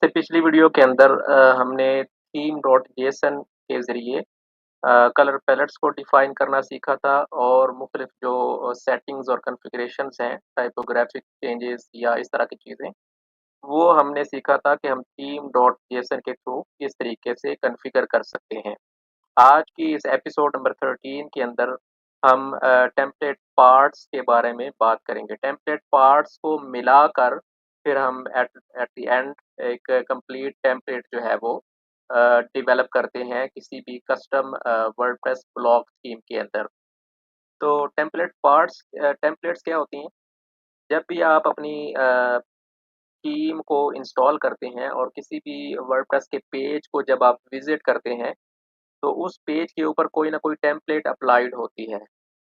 इससे पिछली वीडियो के अंदर हमने थीम डॉट जेएसएन के ज़रिए कलर पैलेट्स को डिफ़ाइन करना सीखा था और मुख्तलिफ जो सेटिंग्स और कॉन्फ़िगरेशंस हैं, टाइपोग्राफ़िक चेंजेस या इस तरह की चीज़ें, वो हमने सीखा था कि हम थीम डॉट जेएसएन के थ्रू किस तरीके से कॉन्फ़िगर कर सकते हैं। आज की इस एपिसोड नंबर 13 के अंदर हम टेम्पलेट पार्ट्स के बारे में बात करेंगे। टेम्पलेट पार्ट्स को मिलाकर फिर हम एट एट द एंड एक कंप्लीट टेम्पलेट जो है वो डेवलप करते हैं किसी भी कस्टम वर्डप्रेस ब्लॉग थीम के अंदर। तो टेम्पलेट्स क्या होती हैं? जब भी आप अपनी थीम को इंस्टॉल करते हैं और किसी भी वर्डप्रेस के पेज को जब आप विज़िट करते हैं, तो उस पेज के ऊपर कोई ना कोई टेम्पलेट अप्लाइड होती है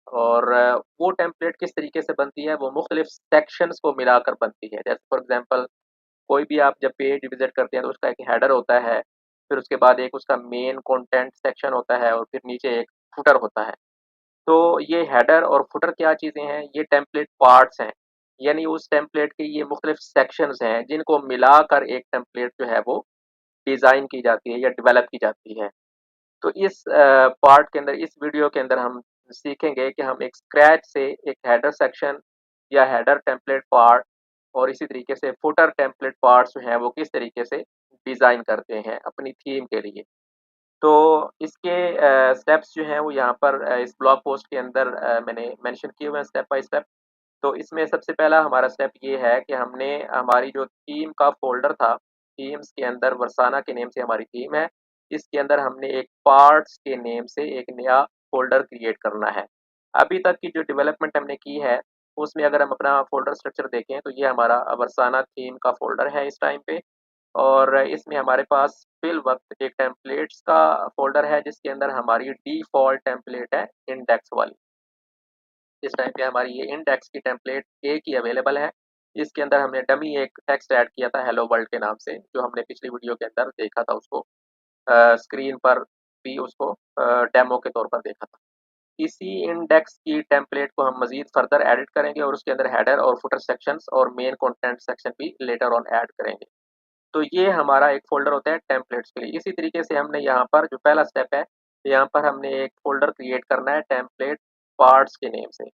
और वो टेम्पलेट किस तरीके से बनती है, वो मुख्तलिफ सेक्शंस को मिलाकर बनती है। जैसे फॉर एग्ज़ाम्पल कोई भी आप जब पेज विज़िट करते हैं तो उसका एक हेडर होता है, फिर उसके बाद एक उसका मेन कंटेंट सेक्शन होता है और फिर नीचे एक फुटर होता है। तो ये हेडर और फुटर क्या चीज़ें हैं, ये टेम्पलेट पार्ट्स हैं। यानी उस टेम्पलेट के ये मुख्तलिफ सेक्शंस हैं जिनको मिलाकर एक टेम्पलेट जो है वो डिज़ाइन की जाती है या डेवलप की जाती है। तो इस पार्ट के अंदर इस वीडियो के अंदर हम सीखेंगे कि हम एक स्क्रैच से एक हेडर सेक्शन या हेडर टेम्पलेट पार्ट और इसी तरीके से फुटर टेम्पलेट पार्ट्स जो हैं वो किस तरीके से डिज़ाइन करते हैं अपनी थीम के लिए। तो इसके स्टेप्स जो हैं वो यहाँ पर इस ब्लॉग पोस्ट के अंदर मैंने मेंशन किए हुए हैं स्टेप बाय स्टेप। तो इसमें सबसे पहला हमारा स्टेप ये है कि हमने हमारी जो थीम का फ़ोल्डर था, थीम्स के अंदर वर्साना के नेम से हमारी थीम है, इसके अंदर हमने एक पार्ट्स के नेम से एक नया फ़ोल्डर क्रिएट करना है। अभी तक की जो डेवलपमेंट हमने की है, उसमें अगर हम अपना फ़ोल्डर स्ट्रक्चर देखें तो ये हमारा वर्साना थीम का फ़ोल्डर है इस टाइम पे और इसमें हमारे पास फिल वक़्त एक टेम्पलेट्स का फ़ोल्डर है जिसके अंदर हमारी डिफ़ॉल्ट टेम्पलेट है इंडेक्स वाली। इस टाइम पे हमारी ये इंडेक्स की टेम्पलेट एक ही अवेलेबल है। इसके अंदर हमने डमी एक टेक्स्ट ऐड किया था हेलो वर्ल्ड के नाम से, जो हमने पिछली वीडियो के अंदर देखा था उसको स्क्रीन पर भी उसको डेमो के तौर पर देखा था। इसी इंडेक्स की टेम्पलेट को हम मज़ीद फर्दर एडिट करेंगे और उसके अंदर हेडर और फुटर सेक्शंस और मेन कंटेंट सेक्शन भी लेटर ऑन ऐड करेंगे। तो ये हमारा एक फ़ोल्डर होता है टेम्पलेट्स के लिए। इसी तरीके से हमने यहाँ पर जो पहला स्टेप है, यहाँ पर हमने एक फ़ोल्डर क्रिएट करना है टेम्पलेट पार्ट्स के नेम से।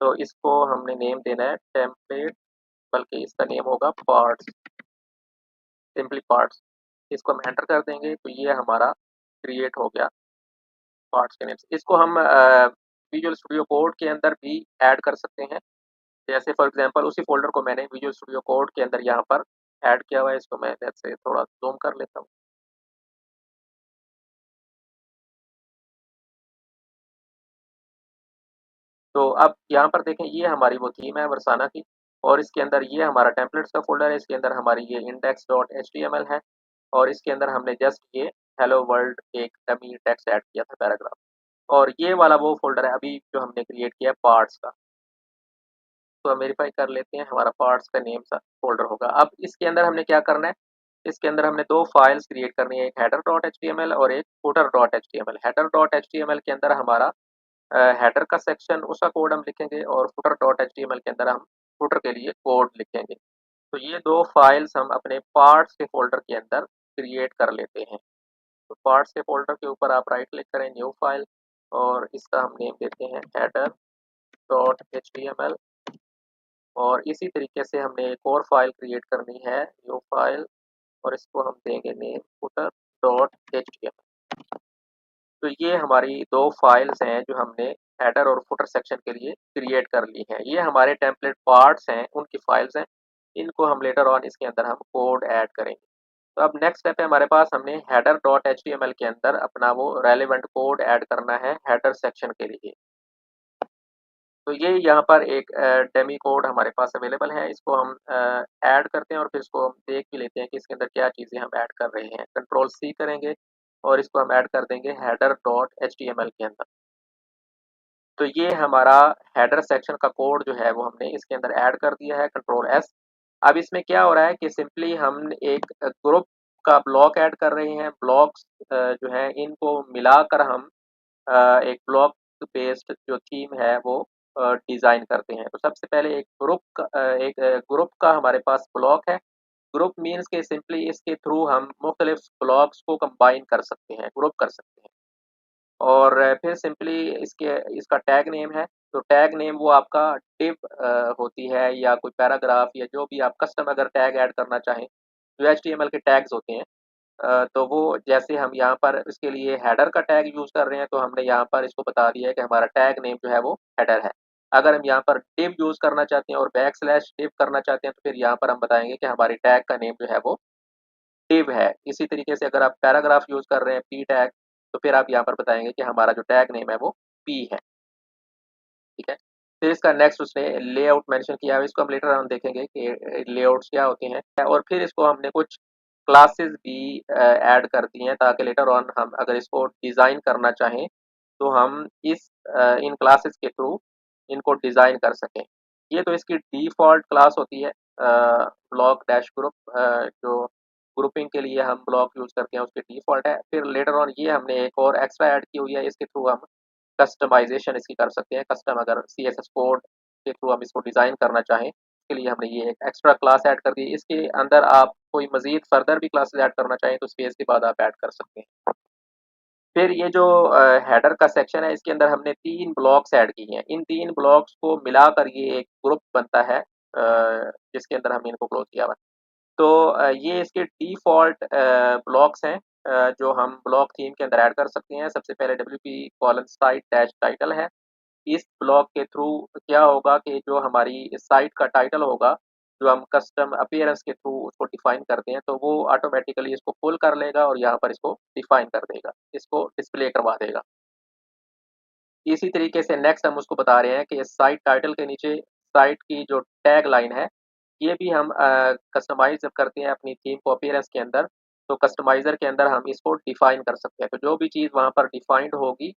तो इसको हमने नेम देना है टेम्पलेट बल्कि इसका नेम होगा पार्ट्स, सिंपली पार्ट्स। इसको हम एंटर कर देंगे तो ये हमारा क्रिएट हो गया पार्ट्स के नेम से। इसको हम विजुअल स्टूडियो कोड के अंदर भी ऐड कर सकते हैं। जैसे फॉर एग्ज़ाम्पल उसी फ़ोल्डर को मैंने विजुअल स्टूडियो कोड के अंदर यहाँ पर ऐड किया हुआ है। इसको मैं लेट्स से थोड़ा ज़ूम कर लेता हूँ। तो अब यहाँ पर देखें ये हमारी वो थीम है वर्साना की और इसके अंदर ये हमारा टेम्पलेट्स का फ़ोल्डर है। इसके अंदर हमारी ये index.html है और इसके अंदर हमने जस्ट ये हेलो वर्ल्ड एक डमी टेक्स्ट ऐड किया था पैराग्राफ और ये वाला वो फ़ोल्डर है अभी जो हमने क्रिएट किया है पार्ट्स का। तो हम वेरीफाई कर लेते हैं हमारा पार्ट्स का नेम सा फ़ोल्डर होगा। अब इसके अंदर हमने क्या करना है, इसके अंदर हमने 2 फाइल्स क्रिएट करनी है, एक header.html और एक footer.html। header.html के अंदर हमारा हेडर का सेक्शन उसका कोड हम लिखेंगे और footer.html के अंदर हम फुटर के लिए कोड लिखेंगे। तो ये 2 फाइल्स हम अपने पार्ट्स के फ़ोल्डर के अंदर क्रिएट कर लेते हैं। तो पार्ट्स के फ़ोल्डर के ऊपर आप राइट क्लिक करें न्यू फाइल और इसका हम नेम देते हैं header.html और इसी तरीके से हमने एक और फाइल क्रिएट करनी है न्यू फाइल और इसको हम देंगे नेम footer.html। तो ये हमारी 2 फाइल्स हैं जो हमने हेडर और फुटर सेक्शन के लिए क्रिएट कर ली हैं। ये हमारे टेम्पलेट पार्ट्स हैं, उनकी फाइल्स हैं। इनको हम लेटर ऑन इसके अंदर हम कोड ऐड करेंगे। तो अब नेक्स्ट स्टेप है हमारे पास हमने header.html के अंदर अपना वो रेलेवेंट कोड ऐड करना है हेडर सेक्शन के लिए। तो ये यहाँ पर एक डेमी कोड हमारे पास अवेलेबल है। इसको हम ऐड करते हैं और फिर इसको हम देख भी लेते हैं कि इसके अंदर क्या चीज़ें हम ऐड कर रहे हैं। कंट्रोल C करेंगे और इसको हम ऐड कर देंगे header.html के अंदर। तो ये हमारा हेडर सेक्शन का कोड जो है वो हमने इसके अंदर ऐड कर दिया है कंट्रोल S। अब इसमें क्या हो रहा है कि सिंपली हम एक ग्रुप का ब्लॉक ऐड कर रहे हैं। ब्लॉक्स जो हैं इनको मिलाकर हम एक ब्लॉक बेस्ड जो थीम है वो डिज़ाइन करते हैं। तो सबसे पहले एक ग्रुप का हमारे पास ब्लॉक है। ग्रुप मीन्स के सिंपली इसके थ्रू हम मुख्तलिफ ब्लॉक्स को कंबाइन कर सकते हैं, ग्रुप कर सकते हैं। और फिर सिंपली इसका टैग नेम है, तो टैग नेम वो आपका div होती है या कोई पैराग्राफ या जो भी आप कस्टम अगर टैग ऐड करना चाहें, जो एचटीएमएल के टैग्स होते हैं, तो वो जैसे हम यहाँ पर इसके लिए हेडर का टैग यूज़ कर रहे हैं, तो हमने यहाँ पर इसको बता दिया है कि हमारा टैग नेम जो है वो हेडर है। अगर हम यहाँ पर div यूज़ करना चाहते हैं और बैकस्लैश div करना चाहते हैं, तो फिर यहाँ पर हम बताएँगे कि हमारी टैग का नेम जो है वो div है। इसी तरीके से अगर आप पैराग्राफ यूज़ कर रहे हैं p टैग, तो फिर आप यहाँ पर बताएँगे कि हमारा जो टैग नेम है वो p है, ठीक है? फिर इसका नेक्स्ट उसने लेआउट मेंशन किया है, इसको हम लेटर ऑन देखेंगे कि लेआउट्स क्या होते हैं, और फिर इसको हमने कुछ क्लासेस भी ऐड कर दी हैं ताकि लेटर ऑन हम अगर इसको डिज़ाइन करना चाहें, तो हम इन क्लासेस के थ्रू इनको डिज़ाइन कर सकें। ये तो इसकी डिफ़ॉल्ट क्लास होती है, ब्लॉक डैश ग्रुप, जो ग्रुपिंग के लिए हम ब्लॉक यूज़ करते हैं उसकी डिफ़ॉल्ट है। फिर लेटर ऑन ये हमने एक और एक्स्ट्रा ऐड की हुई है, इसके थ्रू हम कस्टमाइज़ेशन इसकी कर सकते हैं। कस्टम अगर सीएसएस कोड के थ्रू हम इसको डिज़ाइन करना चाहें, उसके लिए हमने ये एक एक्स्ट्रा क्लास ऐड कर दी है। इसके अंदर आप कोई मज़ीद फर्दर भी क्लासेस ऐड करना चाहें, तो स्पेस के बाद आप ऐड कर सकते हैं। फिर ये जो हेडर का सेक्शन है, इसके अंदर हमने 3 ब्लॉक्स ऐड किए हैं। इन 3 ब्लॉक्स को मिलाकर ये एक ग्रुप बनता है, जिसके अंदर हमने इनको क्लोज़ किया हुआ है। तो ये इसके डिफ़ॉल्ट ब्लॉक्स हैं, जो हम ब्लॉक थीम के अंदर ऐड कर सकते हैं। सबसे पहले WP colon site dash title है। इस ब्लॉक के थ्रू क्या होगा कि जो हमारी साइट का टाइटल होगा, जो हम कस्टम अपीयरेंस के थ्रू उसको डिफ़ाइन करते हैं, तो वो ऑटोमैटिकली इसको पुल कर लेगा और यहाँ पर इसको डिफ़ाइन कर देगा, इसको डिस्प्ले करवा देगा। इसी तरीके से नेक्स्ट हम उसको बता रहे हैं कि साइट टाइटल के नीचे साइट की जो टैग लाइन है, ये भी हम कस्टमाइज़ जब करते हैं अपनी थीम को अपीयरेंस के अंदर, तो कस्टमाइज़र के अंदर हम इसको डिफ़ाइन कर सकते हैं। तो जो भी चीज़ वहाँ पर डिफ़ाइंड होगी,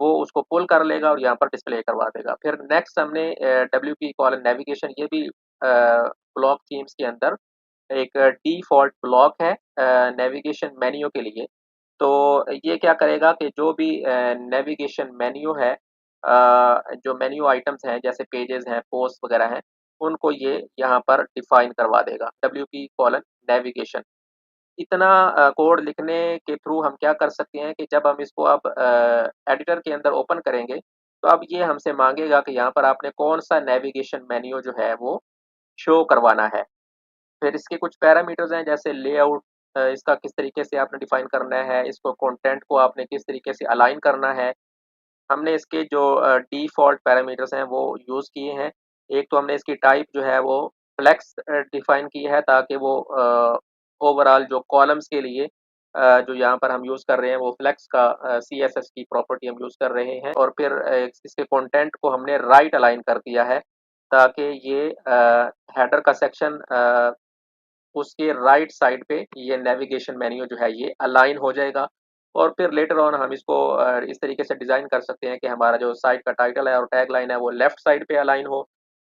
वो उसको पुल कर लेगा और यहाँ पर डिस्प्ले करवा देगा। फिर नेक्स्ट हमने डब्ल्यूपी कॉलन नेविगेशन, ये भी ब्लॉक थीम्स के अंदर एक डिफ़ॉल्ट ब्लॉक है नेविगेशन मेन्यू के लिए। तो ये क्या करेगा कि जो भी नेविगेशन मेन्यू है, जो मेन्यू आइटम्स हैं जैसे पेजेज़ हैं, पोस्ट वगैरह हैं, उनको ये यहाँ पर डिफ़ाइन करवा देगा, डब्ल्यूपी कॉलन नेविगेशन। इतना कोड लिखने के थ्रू हम क्या कर सकते हैं कि जब हम इसको अब एडिटर के अंदर ओपन करेंगे, तो अब ये हमसे माँगेगा कि यहाँ पर आपने कौन-सा नेविगेशन मेन्यू जो है वो शो करवाना है। फिर इसके कुछ पैरामीटर्स हैं जैसे लेआउट, इसका किस तरीके से आपने डिफ़ाइन करना है, इसको कंटेंट को आपने किस तरीके से अलाइन करना है। हमने इसके जो डिफ़ॉल्ट पैरामीटर्स हैं वो यूज़ किए हैं। एक तो हमने इसकी टाइप जो है वो फ्लेक्स डिफ़ाइन की है ताकि वो ओवरऑल जो कॉलम्स के लिए जो यहाँ पर हम यूज़ कर रहे हैं वो फ्लेक्स का सीएसएस की प्रॉपर्टी हम यूज़ कर रहे हैं, और फिर इसके कंटेंट को हमने राइट अलाइन कर दिया है ताकि ये हेडर का सेक्शन उसके राइट साइड पे ये नेविगेशन मेन्यू जो है ये अलाइन हो जाएगा। और फिर लेटर ऑन हम इसको इस तरीके से डिज़ाइन कर सकते हैं कि हमारा जो साइट का टाइटल है और टैग लाइन है वो लेफ्ट साइड पे अलाइन हो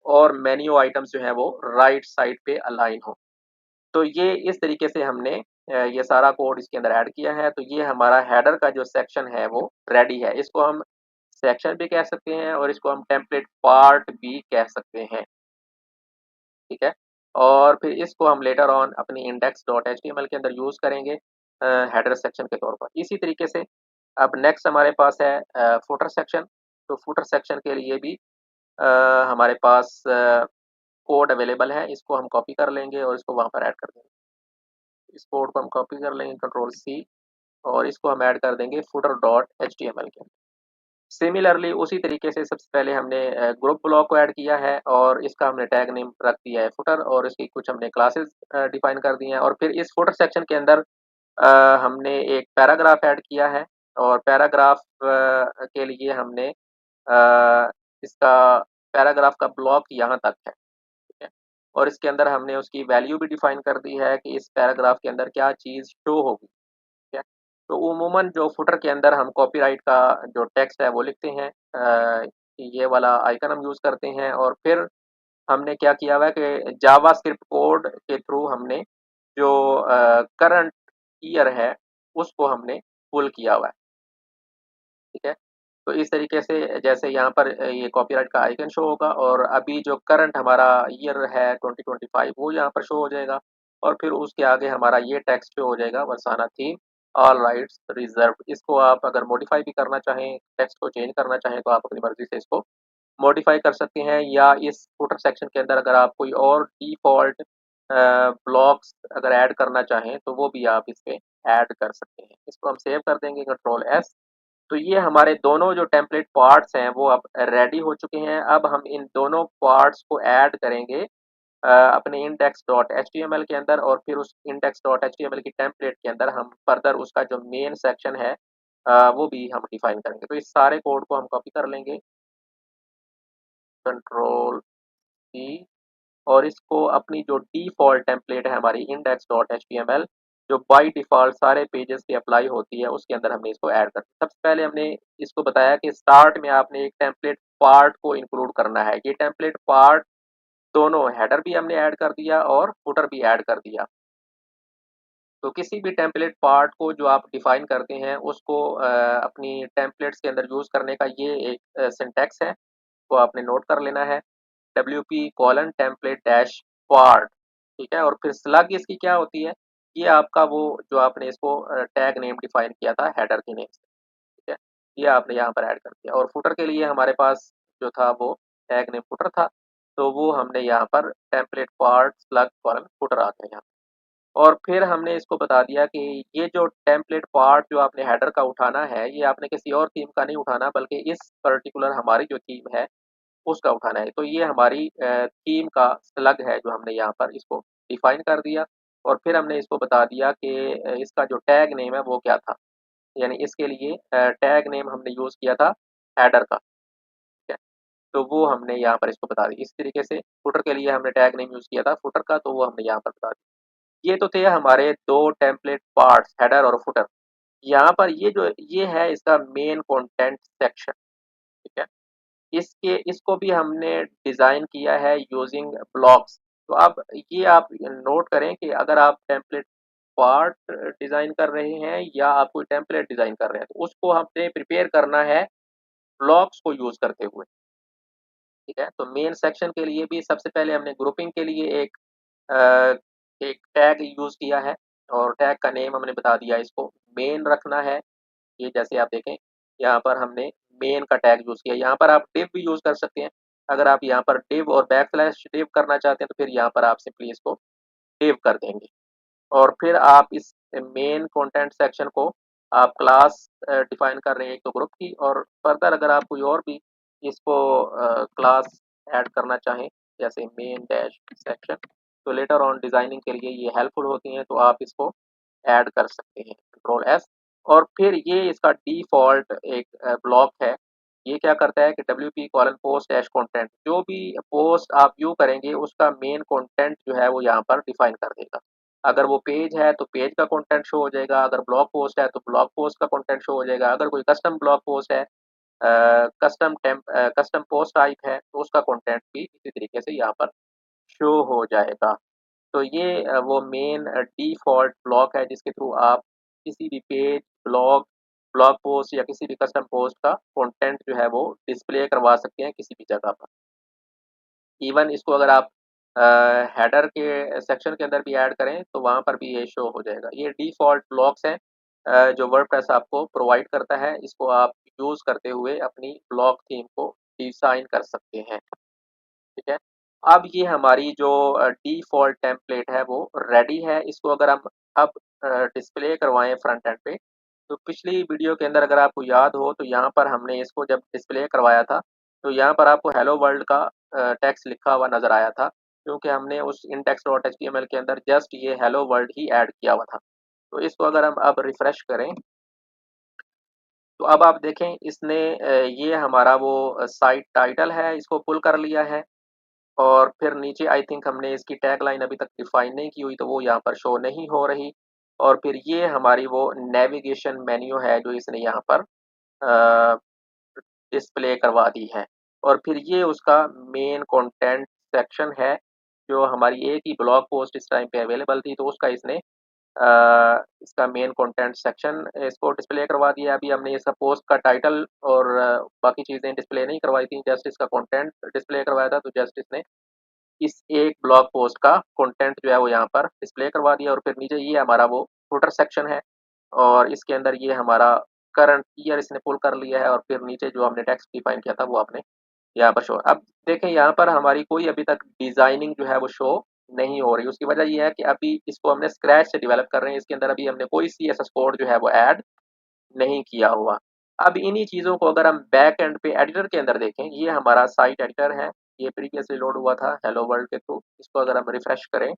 और मेन्यू आइटम्स जो है वो राइट साइड पे अलाइन हो। तो ये इस तरीके से हमने ये सारा कोड इसके अंदर ऐड किया है। तो ये हमारा हेडर का जो सेक्शन है वो रेडी है। इसको हम सेक्शन भी कह सकते हैं और इसको हम टेम्पलेट पार्ट भी कह सकते हैं। ठीक है? और फिर इसको हम लेटर ऑन अपनी index.html के अंदर यूज़ करेंगे हेडर सेक्शन के तौर पर। इसी तरीके से अब नेक्स्ट हमारे पास है फुटर सेक्शन। तो फुटर सेक्शन के लिए भी अ, हमारे पास कोड अवेलेबल है। इसको हम कॉपी कर लेंगे और इसको वहाँ पर ऐड कर देंगे। इस कोड को हम कॉपी कर लेंगे कंट्रोल सी, और इसको हम ऐड कर देंगे footer.html के अंदर। सिमिलरली उसी तरीके से सबसे पहले हमने ग्रुप ब्लॉक को ऐड किया है और इसका हमने टैग नेम रख दिया है फुटर, और इसकी कुछ हमने क्लासेस डिफाइन कर दी हैं, और फिर इस फुटर सेक्शन के अंदर हमने एक पैराग्राफ ऐड किया है, और पैराग्राफ के लिए हमने इसका पैराग्राफ का ब्लॉक यहाँ तक है, ठीक है? और इसके अंदर हमने उसकी वैल्यू भी डिफाइन कर दी है कि इस पैराग्राफ के अंदर क्या चीज़ शो होगी। ठीक है? तो उमूमन जो फुटर के अंदर हम कॉपीराइट का जो टेक्स्ट है वो लिखते हैं, ये वाला आइकन हम यूज़ करते हैं, और फिर हमने क्या किया हुआ है कि जावास्क्रिप्ट कोड के थ्रू हमने जो करंट ईयर है उसको हमने पुल किया हुआ है। ठीक है? तो इस तरीके से जैसे यहाँ पर ये कॉपीराइट का आइकन शो होगा और अभी जो करंट हमारा ईयर है 2025 वो यहाँ पर शो हो जाएगा, और फिर उसके आगे हमारा ये टेक्स्ट जो हो जाएगा वर्साना थीम ऑल राइट्स रिजर्व्ड। इसको आप अगर मॉडिफाई भी करना चाहें, टेक्स्ट को चेंज करना चाहें तो आप अपनी मर्ज़ी से इसको मॉडिफाई कर सकते हैं, या इस फुटर सेक्शन के अंदर अगर आप कोई और डिफ़ॉल्ट ब्लॉक्स अगर ऐड करना चाहें तो वो भी आप इसमें ऐड कर सकते हैं। इसको हम सेव कर देंगे कंट्रोल एस। तो ये हमारे दोनों जो टेम्पलेट पार्ट्स हैं वो अब रेडी हो चुके हैं। अब हम इन दोनों पार्ट्स को ऐड करेंगे अपने index.html के अंदर, और फिर उस index.html की टेम्पलेट के अंदर हम फर्दर उसका जो मेन सेक्शन है वो भी हम डिफाइन करेंगे। तो इस सारे कोड को हम कॉपी कर लेंगे, कंट्रोल सी, और इसको अपनी जो डिफ़ॉल्ट टेम्पलेट है हमारी index.html जो बाय डिफ़ॉल्ट सारे पेजेस पे अप्लाई होती है, उसके अंदर हमने इसको ऐड कर दिया। सबसे पहले हमने इसको बताया कि स्टार्ट में आपने एक टेम्पलेट पार्ट को इंक्लूड करना है। ये टेम्पलेट पार्ट दोनों हेडर भी हमने ऐड कर दिया और फुटर भी ऐड कर दिया। तो किसी भी टेम्पलेट पार्ट को जो आप डिफाइन करते हैं उसको अपनी टेम्पलेट्स के अंदर यूज़ करने का ये एक सिंटैक्स है, तो आपने नोट कर लेना है, WP colon template dash part, ठीक है। और फिर स्लग इसकी क्या होती है, ये आपका वो जो आपने इसको टैग नेम डिफाइन किया था हेडर के नेम से, ठीक है, ये आपने यहाँ पर ऐड कर दिया। और फुटर के लिए हमारे पास जो था वो टैग नेम फुटर था, तो वो हमने यहाँ पर template part slug colon footer आ गया यहाँ। और फिर हमने इसको बता दिया कि ये जो टेम्पलेट पार्ट जो आपने हेडर का उठाना है, ये आपने किसी और थीम का नहीं उठाना, बल्कि इस पर्टिकुलर हमारी जो थीम है उसका उठाना है। तो ये हमारी थीम का स्लग है जो हमने यहाँ पर इसको डिफाइन कर दिया। और फिर हमने इसको बता दिया कि इसका जो टैग नेम है वो क्या था, यानी इसके लिए टैग नेम हमने यूज़ किया था हेडर का, ठीक है। तो वो हमने यहाँ पर इसको बता दिया। इस तरीके से फुटर के लिए हमने टैग नेम यूज़ किया था फुटर का, तो वो हमने यहाँ पर बता दिया। ये तो थे हमारे 2 टेम्पलेट पार्ट्स हेडर और फुटर। यहाँ पर ये है इसका मेन कंटेंट सेक्शन, ठीक है। इसको भी हमने डिज़ाइन किया है यूजिंग ब्लॉक्स। तो अब ये आप नोट करें कि अगर आप टेम्पलेट पार्ट डिज़ाइन कर रहे हैं या आप कोई टेम्पलेट डिज़ाइन कर रहे हैं, तो उसको हमने प्रिपेयर करना है ब्लॉक्स को यूज़ करते हुए, ठीक है। तो मेन सेक्शन के लिए भी सबसे पहले हमने ग्रुपिंग के लिए अ, एक टैग यूज़ किया है, और टैग का नेम हमने बता दिया इसको मेन रखना है। ये जैसे आप देखें यहाँ पर हमने मेन का टैग यूज़ किया। यहाँ पर आप div भी यूज़ कर सकते हैं। अगर आप यहाँ पर div और बैकस्लैश div करना चाहते हैं तो फिर यहाँ पर आप सिंपली इसको div कर देंगे। और फिर आप इस मेन कंटेंट सेक्शन को आप क्लास डिफाइन कर रहे हैं एक तो ग्रुप की, और फर्दर अगर आप कोई और भी इसको क्लास ऐड करना चाहें जैसे मेन डैश सेक्शन, तो लेटर ऑन डिजाइनिंग के लिए ये हेल्पफुल होती हैं, तो आप इसको ऐड कर सकते हैं कंट्रोल एस। और फिर ये इसका डिफ़ॉल्ट एक ब्लॉक है। ये क्या करता है कि WP colon post dash content, जो भी पोस्ट आप व्यू करेंगे उसका मेन कंटेंट जो है वो यहाँ पर डिफाइन कर देगा। अगर वो पेज है तो पेज का कंटेंट शो हो जाएगा, अगर ब्लॉग पोस्ट है तो ब्लॉग पोस्ट का कंटेंट शो हो जाएगा, अगर कोई कस्टम ब्लॉग पोस्ट है कस्टम पोस्ट टाइप है तो उसका कंटेंट भी इसी तरीके से यहाँ पर शो हो जाएगा। तो ये वो मेन डिफ़ॉल्ट ब्लॉक है जिसके थ्रू आप किसी भी पेज, ब्लॉग पोस्ट या किसी भी कस्टम पोस्ट का कंटेंट जो है वो डिस्प्ले करवा सकते हैं किसी भी जगह पर। इवन इसको अगर आप हेडर के सेक्शन के अंदर भी ऐड करें तो वहाँ पर भी ये शो हो जाएगा। ये डिफ़ॉल्ट ब्लॉक्स हैं जो वर्डप्रेस आपको प्रोवाइड करता है। इसको आप यूज़ करते हुए अपनी ब्लॉग थीम को डिज़ाइन कर सकते हैं। ठीक है। अब ये हमारी जो डिफ़ॉल्ट टेम्पलेट है वो रेडी है। इसको अगर हम अब डिस्प्ले करवाएँ फ्रंट एंड पे, तो पिछली वीडियो के अंदर अगर आपको याद हो तो यहाँ पर हमने इसको जब डिस्प्ले करवाया था, तो यहाँ पर आपको हेलो वर्ल्ड का टेक्स्ट लिखा हुआ नज़र आया था, क्योंकि हमने उस index.html के अंदर जस्ट ये हेलो वर्ल्ड ही ऐड किया हुआ था। तो इसको अगर हम अब रिफ्रेश करें, तो अब आप देखें इसने ये हमारा वो साइट टाइटल है, इसको पुल कर लिया है। और फिर नीचे आई थिंक हमने इसकी टैगलाइन अभी तक डिफाइन नहीं की हुई, तो वो यहाँ पर शो नहीं हो रही। और फिर ये हमारी वो नेविगेशन मेन्यू है जो इसने यहाँ पर डिस्प्ले करवा दी है। और फिर ये उसका मेन कंटेंट सेक्शन है, जो हमारी एक ही ब्लॉग पोस्ट इस टाइम पे अवेलेबल थी, तो उसका इसने इसका मेन कंटेंट सेक्शन इसको डिस्प्ले करवा दिया। अभी हमने इसका पोस्ट का टाइटल और बाकी चीज़ें डिस्प्ले नहीं करवाई थी, जस्ट इसका कंटेंट डिस्प्ले करवाया था, तो जस्ट इसने इस एक ब्लॉग पोस्ट का कंटेंट जो है वो यहाँ पर डिस्प्ले करवा दिया और फिर नीचे ये हमारा वो फुटर सेक्शन है और इसके अंदर ये हमारा करंट ईयर इसने पुल कर लिया है और फिर नीचे जो हमने टेक्स्ट डिफाइन किया था वो आपने यहाँ पर शो। अब देखें यहाँ पर हमारी कोई अभी तक डिजाइनिंग जो है वो शो नहीं हो रही। उसकी वजह ये है कि अभी इसको हमने स्क्रैच से डेवलप कर रहे हैं। इसके अंदर अभी हमने कोई CSS कोड जो है वो ऐड नहीं किया हुआ। अब इन्हीं चीज़ों को अगर हम बैक एंड पे एडिटर के अंदर देखें, ये हमारा साइट एडिटर है। ये प्रीवियसली लोड हुआ था हेलो वर्ल्ड के थ्रू। इसको अगर हम रिफ्रेश करें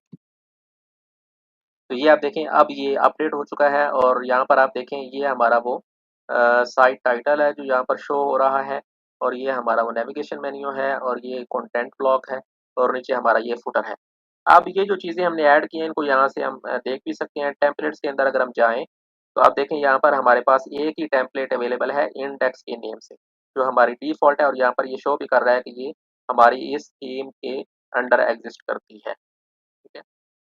तो ये आप देखें अब ये अपडेट हो चुका है और यहाँ पर आप देखें ये हमारा वो साइट टाइटल है जो यहाँ पर शो हो रहा है और ये हमारा वो नेविगेशन मेन्यू है और ये कंटेंट ब्लॉक है और नीचे हमारा ये फुटर है। अब ये जो चीज़ें हमने ऐड की हैं इनको यहाँ से हम देख भी सकते हैं। टेम्पलेट्स के अंदर अगर हम जाएँ तो आप देखें यहाँ पर हमारे पास एक ही टेम्पलेट अवेलेबल है इंडेक्स के नेम से, जो हमारी डिफ़ॉल्ट है और यहाँ पर ये शो भी कर रहा है कि ये हमारी इस थीम के अंडर एग्ज़िस्ट करती है। ठीक है?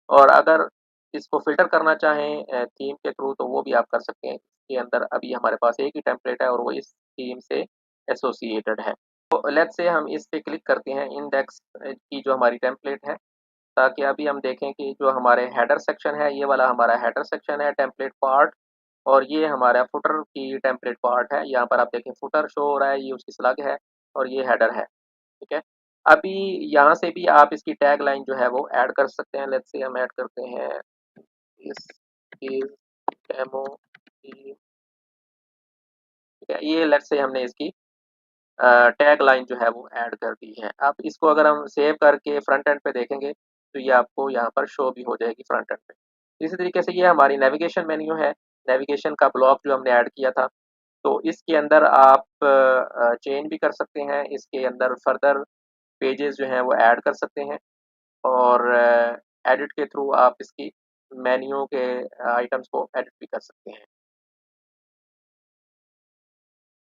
और अगर इसको फ़िल्टर करना चाहें थीम के थ्रू तो वो भी आप कर सकते हैं। इसके अंदर अभी हमारे पास एक ही टेम्पलेट है और वो इस थीम से एसोसिएटेड है। तो लेट्स से हम इस पे क्लिक करते हैं इंडेक्स की जो हमारी टेम्पलेट है, ताकि अभी हम देखें कि जो हमारे हेडर सेक्शन है, ये वाला हमारा हेडर सेक्शन है टेम्पलेट पार्ट और ये हमारा फुटर की टेम्पलेट पार्ट है। यहाँ पर आप देखें फुटर शो हो रहा है, ये उसकी स्लग है और ये हेडर है। ठीक है? अभी यहाँ से भी आप इसकी टैग लाइन जो है वो ऐड कर सकते हैं। लेट्स से हम ऐड करते हैं इस इज़ डेमो की। ठीक है? ये लेट्स से हमने इसकी टैग लाइन जो है वो ऐड कर दी है। अब इसको अगर हम सेव करके फ्रंट एंड पे देखेंगे तो ये आपको यहाँ पर शो भी हो जाएगी फ्रंट एंड पे। इसी तरीके से ये हमारी नेविगेशन मेन्यू है। नेविगेशन का ब्लॉक जो हमने ऐड किया था, तो इसके अंदर आप चेंज भी कर सकते हैं। इसके अंदर फर्दर पेजेस जो हैं वो ऐड कर सकते हैं और एडिट के थ्रू आप इसकी मेन्यू के आइटम्स को एडिट भी कर सकते हैं।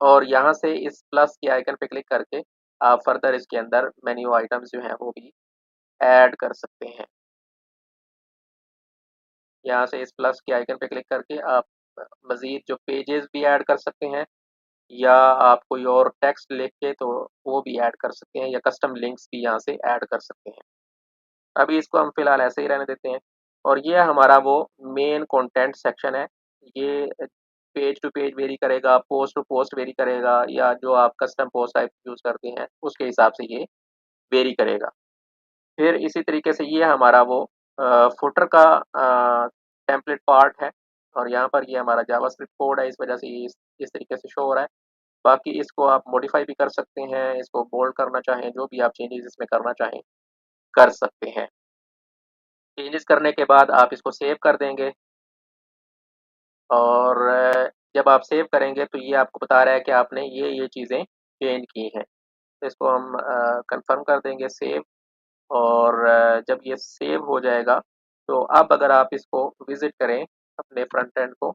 और यहाँ से इस प्लस के आइकन पे क्लिक करके आप फर्दर इसके अंदर मेन्यू आइटम्स जो हैं वो भी ऐड कर सकते हैं। यहाँ से इस प्लस के आइकन पे क्लिक करके आप मज़ीद जो पेजेस भी ऐड कर सकते हैं या आप कोई और टेक्स्ट लिख के तो वो भी ऐड कर सकते हैं या कस्टम लिंक्स भी यहाँ से ऐड कर सकते हैं। अभी इसको हम फ़िलहाल ऐसे ही रहने देते हैं और ये हमारा वो मेन कंटेंट सेक्शन है। ये पेज टू पेज वेरी करेगा, पोस्ट टू पोस्ट वेरी करेगा या जो आप कस्टम पोस्ट टाइप यूज़ करते हैं, उसके हिसाब से ये वेरी करेगा। फिर इसी तरीके से ये हमारा वो फुटर का टेम्पलेट पार्ट है और यहाँ पर ये हमारा जावास्क्रिप्ट कोड है, इस वजह से ये इस तरीके से शो हो रहा है। बाकी इसको आप मॉडिफ़ाई भी कर सकते हैं, इसको बोल्ड करना चाहें, जो भी आप चेंजेज़ इसमें करना चाहें, कर सकते हैं। चेंजेस करने के बाद आप इसको सेव कर देंगे और जब आप सेव करेंगे तो ये आपको बता रहा है कि आपने ये चीज़ें चेंज की हैं। तो इसको हम कन्फर्म कर देंगे सेव और जब ये सेव हो जाएगा तो अब अगर आप इसको विज़िट करें अपने फ्रंट एंड को,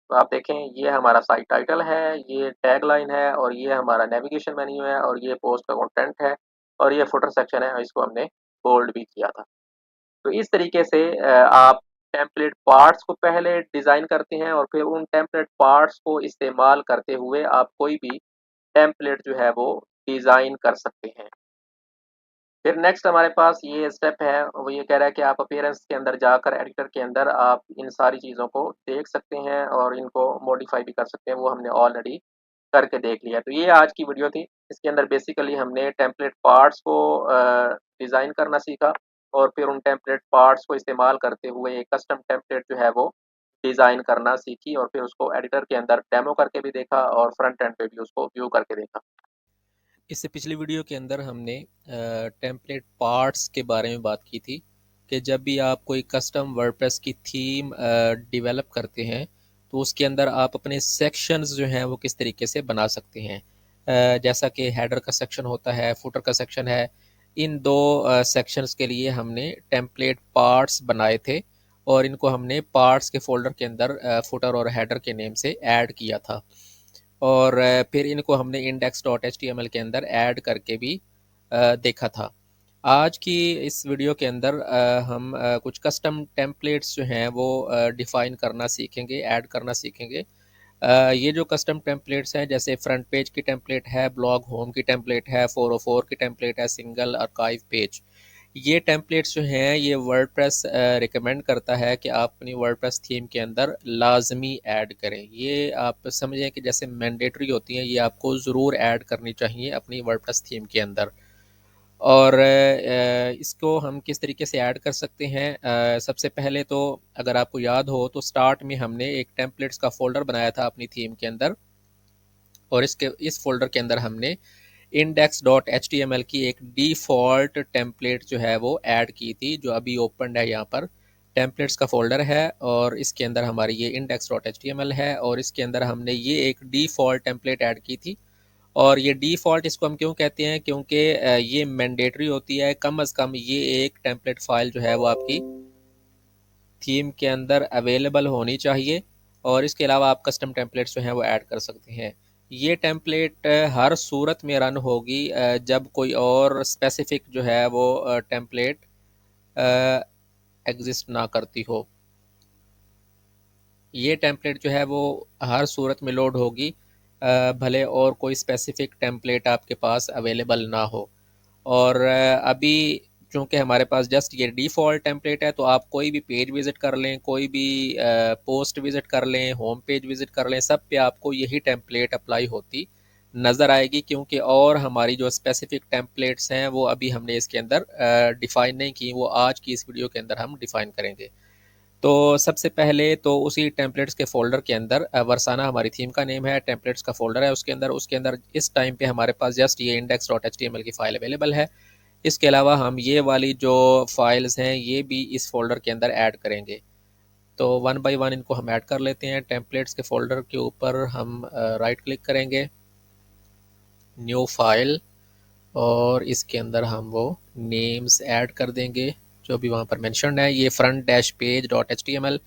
तो आप देखें ये हमारा साइट टाइटल है, ये टैगलाइन है और ये हमारा नेविगेशन मेन्यू है और ये पोस्ट का कंटेंट है और ये फुटर सेक्शन है और इसको हमने बोल्ड भी किया था। तो इस तरीके से आप टेम्पलेट पार्ट्स को पहले डिज़ाइन करते हैं और फिर उन टेम्पलेट पार्ट्स को इस्तेमाल करते हुए आप कोई भी टेम्पलेट जो है वो डिज़ाइन कर सकते हैं। फिर नेक्स्ट हमारे पास ये स्टेप है, वो ये कह रहा है कि आप अपीयरेंस के अंदर जाकर एडिटर के अंदर आप इन सारी चीज़ों को देख सकते हैं और इनको मॉडिफ़ाई भी कर सकते हैं, वो हमने ऑलरेडी करके देख लिया। तो ये आज की वीडियो थी। इसके अंदर बेसिकली हमने टेम्पलेट पार्ट्स को डिज़ाइन करना सीखा और फिर उन टेम्पलेट पार्ट्स को इस्तेमाल करते हुए एक कस्टम टेम्पलेट जो है वो डिज़ाइन करना सीखी और फिर उसको एडिटर के अंदर डेमो करके भी देखा और फ्रंट एंड पे भी उसको व्यू करके देखा। इससे पिछली वीडियो के अंदर हमने टेम्पलेट पार्ट्स के बारे में बात की थी कि जब भी आप कोई कस्टम वर्डप्रेस की थीम डेवलप करते हैं तो उसके अंदर आप अपने सेक्शंस जो हैं वो किस तरीके से बना सकते हैं। जैसा कि हेडर का सेक्शन होता है, फुटर का सेक्शन है, इन दो सेक्शंस के लिए हमने टेम्पलेट पार्ट्स बनाए थे और इनको हमने पार्ट्स के फोल्डर के अंदर फुटर और हेडर के नेम से ऐड किया था और फिर इनको हमने index.html के अंदर ऐड करके भी देखा था। आज की इस वीडियो के अंदर हम कुछ कस्टम टेम्पलेट्स जो हैं वो डिफ़ाइन करना सीखेंगे, ऐड करना सीखेंगे। ये जो कस्टम टेम्पलेट्स हैं, जैसे फ्रंट पेज की टेम्पलेट है, ब्लॉग होम की टेम्पलेट है, 404 की टेम्पलेट है, सिंगल आर्काइव पेज, ये टेम्पलेट्स जो हैं ये वर्डप्रेस रिकमेंड करता है कि आप अपनी वर्डप्रेस थीम के अंदर लाजमी ऐड करें। ये आप समझें कि जैसे मैंडेटरी होती हैं, ये आपको ज़रूर ऐड करनी चाहिए अपनी वर्डप्रेस थीम के अंदर। और इसको हम किस तरीके से ऐड कर सकते हैं? सबसे पहले तो अगर आपको याद हो तो स्टार्ट में हमने एक टेम्पलेट्स का फ़ोल्डर बनाया था अपनी थीम के अंदर, और इस फ़ोल्डर के अंदर हमने index.html की एक डिफ़ॉल्ट टेम्पलेट जो है वो ऐड की थी, जो अभी ओपन है। यहाँ पर टेम्पलेट्स का फ़ोल्डर है और इसके अंदर हमारी ये index.html है, और इसके अंदर हमने ये एक डिफ़ॉल्ट टेम्पलेट ऐड की थी। और ये डिफ़ॉल्ट इसको हम क्यों कहते हैं? क्योंकि ये मैंडेटरी होती है, कम अज़ कम ये एक टेम्पलेट फ़ाइल जो है वो आपकी थीम के अंदर अवेलेबल होनी चाहिए, और इसके अलावा आप कस्टम टेम्पलेट्स जो हैं वो ऐड कर सकते हैं। ये टेम्पलेट हर सूरत में रन होगी जब कोई और स्पेसिफिक जो है वो टेम्पलेट एग्जिस्ट ना करती हो। ये टेम्पलेट जो है वो हर सूरत में लोड होगी, भले और कोई स्पेसिफिक टेम्पलेट आपके पास अवेलेबल ना हो। और अभी चूँकि हमारे पास जस्ट ये डिफ़ॉल्ट टेम्पलेट है, तो आप कोई भी पेज विज़िट कर लें, कोई भी पोस्ट विज़िट कर लें, होम पेज विज़िट कर लें, सब पे आपको यही टेम्पलेट अप्लाई होती नज़र आएगी, क्योंकि और हमारी जो स्पेसिफ़िक टेम्पलेट्स हैं वो अभी हमने इसके अंदर डिफ़ाइन नहीं की, वो आज की इस वीडियो के अंदर हम डिफ़ाइन करेंगे। तो सबसे पहले तो उसी टेम्पलेट्स के फ़ोल्डर के अंदर वर्साना हमारी थीम का नेम है, टेम्पलेट्स का फ़ोल्डर है उसके अंदर इस टाइम पे हमारे पास जस्ट ये index.html की फ़ाइल अवेलेबल है। इसके अलावा हम ये वाली जो फाइल्स हैं ये भी इस फ़ोल्डर के अंदर ऐड करेंगे। तो वन बाय वन इनको हम ऐड कर लेते हैं। टेम्पलेट्स के फ़ोल्डर के ऊपर हम राइट क्लिक करेंगे, न्यू फाइल, और इसके अंदर हम वो नेम्स ऐड कर देंगे जो भी वहाँ पर मेंशन्ड है। ये front dash page dot H T M L,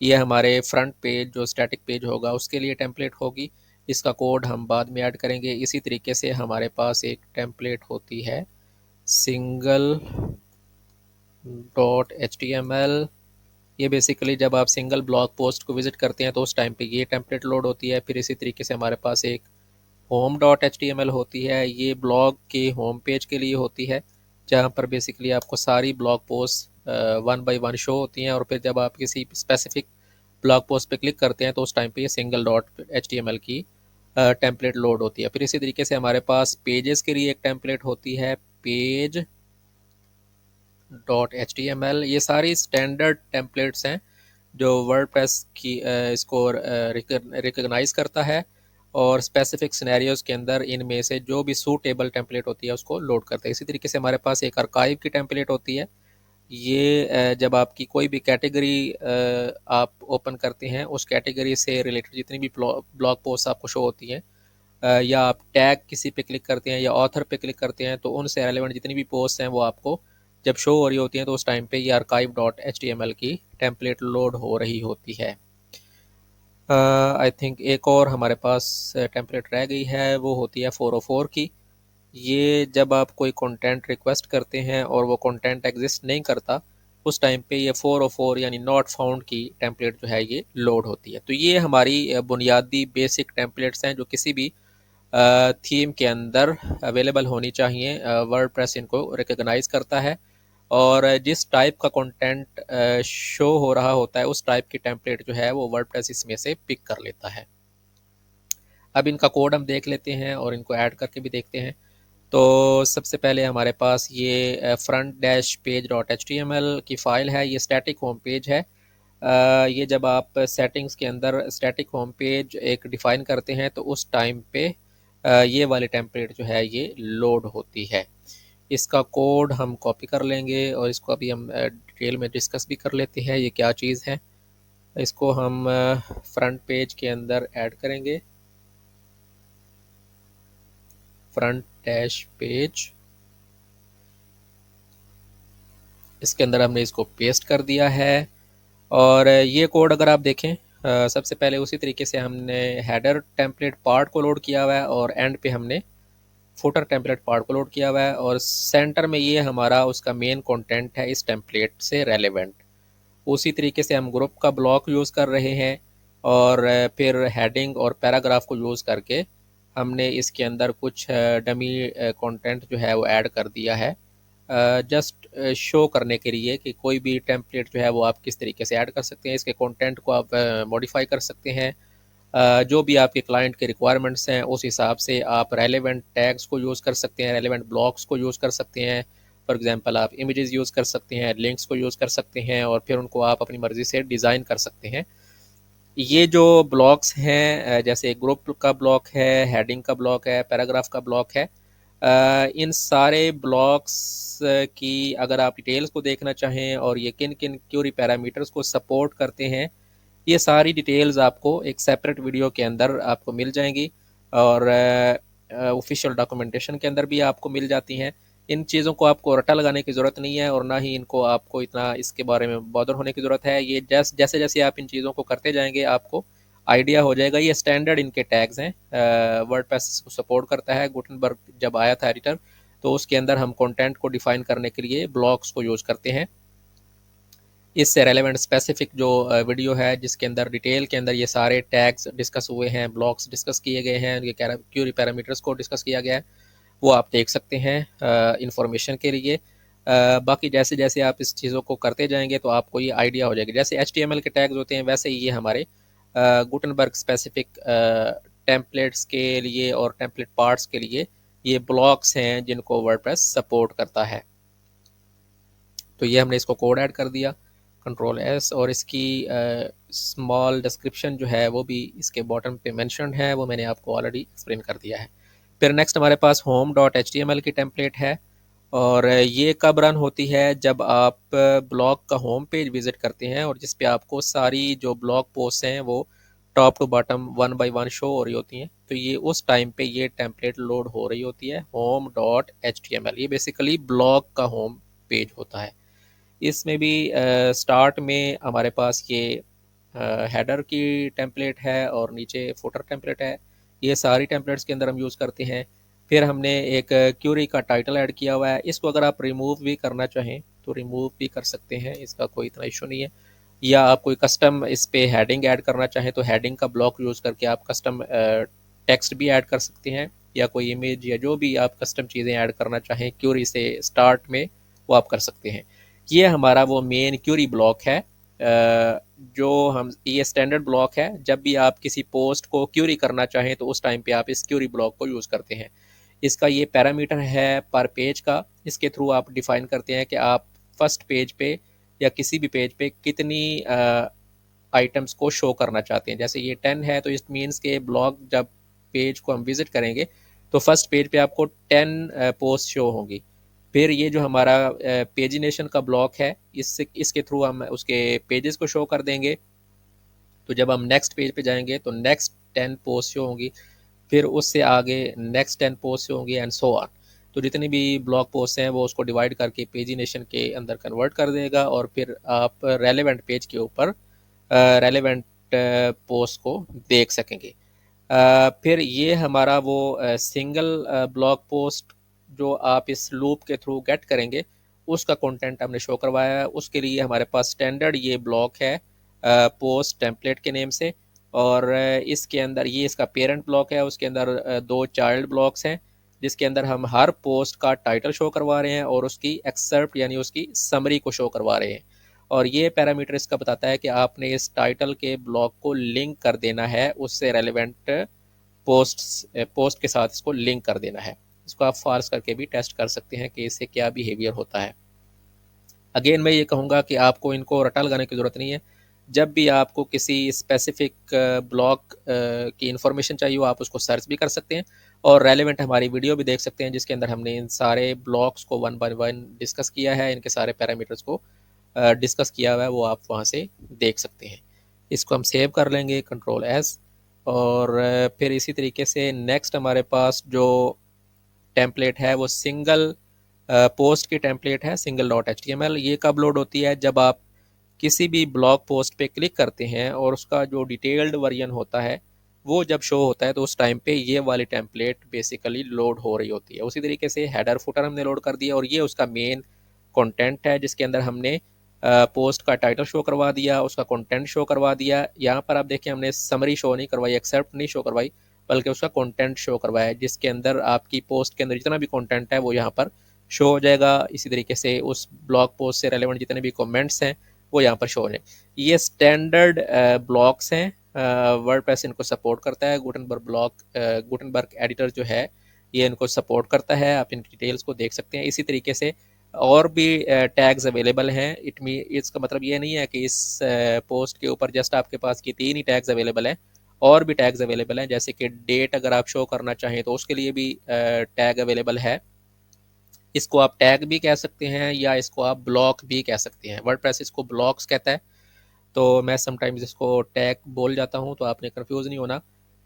ये हमारे फ्रंट पेज जो स्टैटिक पेज होगा उसके लिए टेम्पलेट होगी। इसका कोड हम बाद में ऐड करेंगे। इसी तरीके से हमारे पास एक टेम्पलेट होती है single dot H T M L. ये बेसिकली जब आप सिंगल ब्लॉग पोस्ट को विज़िट करते हैं तो उस टाइम पे ये टेम्पलेट लोड होती है। फिर इसी तरीके से हमारे पास एक home dot H T M L होती है, ये ब्लॉग के होम पेज के लिए होती है, जहाँ पर बेसिकली आपको सारी blog post one by one show होती हैं। और फिर जब आप किसी स्पेसिफिक ब्लॉग पोस्ट पे क्लिक करते हैं तो उस टाइम पे ये single dot H T M L की टेम्पलेट लोड होती है। फिर इसी तरीके से हमारे पास पेजेस के लिए एक टेम्पलेट होती है, page dot H T M L. ये सारी स्टैंडर्ड टेम्पलेट्स हैं जो वर्डप्रेस की इसको रिकग्नाइज करता है, और स्पेसिफिक सिनेरियोज के अंदर इनमें से जो भी सूटेबल टेम्पलेट होती है उसको लोड करता है। इसी तरीके से हमारे पास एक आर्काइव की टेम्पलेट होती है। ये जब आपकी कोई भी कैटेगरी आप ओपन करते हैं, उस कैटेगरी से रिलेटेड जितनी भी ब्लॉग पोस्ट आपको शो होती हैं, या आप टैग किसी पे क्लिक करते हैं या ऑथर पे क्लिक करते हैं, तो उनसे रेलेवेंट जितनी भी पोस्ट हैं वो आपको जब शो हो रही होती हैं तो उस टाइम पे ये archive dot H T M L की टेम्पलेट लोड हो रही होती है। आई थिंक एक और हमारे पास टेम्पलेट रह गई है, वो होती है 404 की। ये जब आप कोई कंटेंट रिक्वेस्ट करते हैं और वो कंटेंट एग्जिस्ट नहीं करता, उस टाइम पे ये 404 यानी नॉट फाउंड की टेम्पलेट जो है ये लोड होती है। तो ये हमारी बुनियादी बेसिक टेम्पलेट्स हैं जो किसी भी थीम के अंदर अवेलेबल होनी चाहिए। वर्डप्रेस इनको रिकॉग्नाइज करता है, और जिस टाइप का कंटेंट शो हो रहा होता है उस टाइप की टेम्पलेट जो है वो वर्डप्रेस इसमें से पिक कर लेता है। अब इनका कोड हम देख लेते हैं और इनको ऐड करके भी देखते हैं। तो सबसे पहले हमारे पास ये front dash page dot H T M L की फ़ाइल है, ये स्टैटिक होम पेज है। ये जब आप सेटिंग्स के अंदर स्टैटिक होम पेज एक डिफ़ाइन करते हैं तो उस टाइम पे ये वाली टेम्पलेट जो है ये लोड होती है। इसका कोड हम कॉपी कर लेंगे और इसको अभी हम डिटेल में डिस्कस भी कर लेते हैं ये क्या चीज़ है। इसको हम फ्रंट पेज के अंदर ऐड करेंगे, फ्रंट डैश पेज, इसके अंदर हमने इसको पेस्ट कर दिया है। और ये कोड अगर आप देखें, सबसे पहले उसी तरीके से हमने हेडर टेम्पलेट पार्ट को लोड किया हुआ है और एंड पे हमने फुटर टेम्पलेट पार्ट को लोड किया हुआ है, और सेंटर में ये हमारा उसका मेन कंटेंट है इस टेम्पलेट से रेलेवेंट। उसी तरीके से हम ग्रुप का ब्लॉक यूज़ कर रहे हैं, और फिर हेडिंग और पैराग्राफ को यूज़ करके हमने इसके अंदर कुछ डमी कंटेंट जो है वो ऐड कर दिया है, जस्ट शो करने के लिए कि कोई भी टेम्पलेट जो है वो आप किस तरीके से ऐड कर सकते हैं। इसके कंटेंट को आप मॉडिफाई कर सकते हैं, जो भी आपके क्लाइंट के रिक्वायरमेंट्स हैं उस हिसाब से आप रेलेवेंट टैग्स को यूज़ कर सकते हैं, रेलेवेंट ब्लॉक्स को यूज़ कर सकते हैं। फॉर एग्जांपल आप इमेजेस यूज़ कर सकते हैं, लिंक्स को यूज़ कर सकते हैं और फिर उनको आप अपनी मर्ज़ी से डिज़ाइन कर सकते हैं। ये जो ब्लॉक्स हैं, जैसे ग्रुप का ब्लॉक है, हेडिंग का ब्लॉक है, पैराग्राफ का ब्लॉक है, इन सारे ब्लॉक्स की अगर आप डिटेल्स को देखना चाहें और ये किन किन क्यूरी पैरामीटर्स को सपोर्ट करते हैं, ये सारी डिटेल्स आपको एक सेपरेट वीडियो के अंदर आपको मिल जाएंगी और ऑफिशियल डॉक्यूमेंटेशन के अंदर भी आपको मिल जाती हैं। इन चीज़ों को आपको रटा लगाने की ज़रूरत नहीं है और ना ही इनको आपको इतना इसके बारे में बॉदर होने की ज़रूरत है। ये जैसे जैसे आप इन चीज़ों को करते जाएंगे आपको आइडिया हो जाएगा। ये स्टैंडर्ड इनके टैग्स हैं, वर्डप्रेस को सपोर्ट करता है। गुटनबर्ग जब आया था एडिटर तो उसके अंदर हम कंटेंट को डिफाइन करने के लिए ब्लॉक्स को यूज़ करते हैं। इससे रेलेवेंट स्पेसिफिक जो वीडियो है जिसके अंदर डिटेल के अंदर ये सारे टैग्स डिस्कस हुए हैं, ब्लॉक्स डिस्कस किए गए हैं, उनके क्यूरी पैरामीटर्स को डिस्कस किया गया है, वो आप देख सकते हैं इंफॉर्मेशन के लिए। बाकी जैसे जैसे आप इस चीज़ों को करते जाएंगे तो आपको ये आइडिया हो जाएगा। जैसे HTML के टैग्स होते हैं वैसे ही ये हमारे गुटनबर्ग स्पेसिफिक टेम्पलेट्स के लिए और टेम्पलेट पार्ट्स के लिए ये ब्लॉक्स हैं जिनको वर्डप्रेस सपोर्ट करता है। तो ये हमने इसको कोड ऐड कर दिया, Ctrl+S, और इसकी स्मॉल डिस्क्रिप्शन जो है वो भी इसके बॉटम पे मेंशन्ड है, वो मैंने आपको ऑलरेडी एक्सप्लेन कर दिया है। फिर नेक्स्ट हमारे पास home.html की टेम्पलेट है और ये कब रन होती है, जब आप ब्लॉग का होम पेज विजिट करते हैं और जिस पे आपको सारी जो ब्लॉग पोस्ट हैं वो top to bottom one by one show हो रही होती हैं। तो ये उस टाइम पे ये टेम्पलेट लोड हो रही होती है home.html। ये बेसिकली ब्लॉग का होम पेज होता है। इसमें भी स्टार्ट में हमारे पास ये हेडर की टेम्पलेट है और नीचे फुटर टेम्पलेट है। ये सारी टेम्पलेट्स के अंदर हम यूज़ करते हैं। फिर हमने एक क्यूरी का टाइटल ऐड किया हुआ है। इसको अगर आप रिमूव भी करना चाहें तो रिमूव भी कर सकते हैं, इसका कोई इतना इशू नहीं है। या आप कोई कस्टम इस पे हेडिंग ऐड करना चाहें तो हेडिंग का ब्लॉक यूज़ करके आप कस्टम टेक्स्ट भी ऐड कर सकते हैं, या कोई इमेज या जो भी आप कस्टम चीज़ें ऐड करना चाहें क्यूरी से स्टार्ट में वो आप कर सकते हैं। ये हमारा वो मेन क्यूरी ब्लॉक है, जो हम ये स्टैंडर्ड ब्लॉक है। जब भी आप किसी पोस्ट को क्यूरी करना चाहें तो उस टाइम पे आप इस क्यूरी ब्लॉक को यूज़ करते हैं। इसका ये पैरामीटर है पर पेज का, इसके थ्रू आप डिफाइन करते हैं कि आप फर्स्ट पेज पे या किसी भी पेज पे कितनी आइटम्स को शो करना चाहते हैं। जैसे ये 10 है तो इट मीन्स के ब्लॉग जब पेज को हम विजिट करेंगे तो फर्स्ट पेज पे आपको 10 पोस्ट शो होंगी। फिर ये जो हमारा पेजिनेशन का ब्लॉक है इसके थ्रू हम उसके पेजेस को शो कर देंगे। तो जब हम नेक्स्ट पेज पे जाएंगे तो नेक्स्ट 10 पोस्ट शो होंगी, फिर उससे आगे नेक्स्ट 10 पोस्ट होंगी एंड सो ऑन। तो जितनी भी ब्लॉग पोस्ट हैं वो उसको डिवाइड करके पेजिनेशन के अंदर कन्वर्ट कर देगा और फिर आप रेलेवेंट पेज के ऊपर रेलेवेंट पोस्ट को देख सकेंगे। फिर ये हमारा वो सिंगल ब्लॉग पोस्ट जो आप इस लूप के थ्रू गेट करेंगे उसका कंटेंट हमने शो करवाया है। उसके लिए हमारे पास स्टैंडर्ड ये ब्लॉक है पोस्ट टेम्पलेट के नेम से, और इसके अंदर ये इसका पेरेंट ब्लॉक है। उसके अंदर दो चाइल्ड ब्लॉक्स हैं जिसके अंदर हम हर पोस्ट का टाइटल शो करवा रहे हैं और उसकी एक्सेप्ट यानी उसकी समरी को शो करवा रहे हैं। और ये पैरामीटर इसका बताता है कि आपने इस टाइटल के ब्लॉक को लिंक कर देना है उससे रेलेवेंट पोस्ट के साथ इसको लिंक कर देना है। इसको आप फार्स करके भी टेस्ट कर सकते हैं कि इससे क्या बिहेवियर होता है। अगेन मैं ये कहूँगा कि आपको इनको रटा लगाने की ज़रूरत नहीं है। जब भी आपको किसी स्पेसिफिक ब्लॉक की इन्फॉर्मेशन चाहिए हो आप उसको सर्च भी कर सकते हैं और रेलेवेंट हमारी वीडियो भी देख सकते हैं जिसके अंदर हमने इन सारे ब्लॉक्स को वन बाय वन डिस्कस किया है, इनके सारे पैरामीटर्स को डिस्कस किया हुआ है, वो आप वहाँ से देख सकते हैं। इसको हम सेव कर लेंगे Ctrl+S, और फिर इसी तरीके से नेक्स्ट हमारे पास जो टेम्पलेट है वो सिंगल पोस्ट की टेम्पलेट है, single.html। ये कब लोड होती है, जब आप किसी भी ब्लॉग पोस्ट पे क्लिक करते हैं और उसका जो डिटेल्ड वर्जन होता है वो जब शो होता है तो उस टाइम पे ये वाली टेम्पलेट बेसिकली लोड हो रही होती है। उसी तरीके से हेडर फुटर हमने लोड कर दिया और ये उसका मेन कंटेंट है जिसके अंदर हमने पोस्ट का टाइटल शो करवा दिया, उसका कंटेंट शो करवा दिया। यहाँ पर आप देखें हमने समरी शो नहीं करवाई, एक्सेप्ट नहीं शो करवाई, बल्कि उसका कंटेंट शो करवाया, जिसके अंदर आपकी पोस्ट के अंदर जितना भी कंटेंट है वो यहाँ पर शो हो जाएगा। इसी तरीके से उस ब्लॉग पोस्ट से रेलेवेंट जितने भी कमेंट्स हैं वो यहाँ पर शो हो जाए। ये स्टैंडर्ड ब्लॉग्स हैं, वर्डप्रेस इनको सपोर्ट करता है। गुटेनबर्ग एडिटर जो है ये इनको सपोर्ट करता है, आप इन डिटेल्स को देख सकते हैं। इसी तरीके से और भी टैग्स अवेलेबल हैं। इसका मतलब ये नहीं है कि इस पोस्ट के ऊपर जस्ट आपके पास ये 3 ही टैग्स अवेलेबल हैं, और भी टैग्स अवेलेबल हैं। जैसे कि डेट अगर आप शो करना चाहें तो उसके लिए भी टैग अवेलेबल है। इसको आप टैग भी कह सकते हैं या इसको आप ब्लॉक भी कह सकते हैं। वर्डप्रेस इसको ब्लॉक्स कहता है, तो मैं समटाइम्स इसको टैग बोल जाता हूँ, तो आपने कंफ्यूज नहीं होना।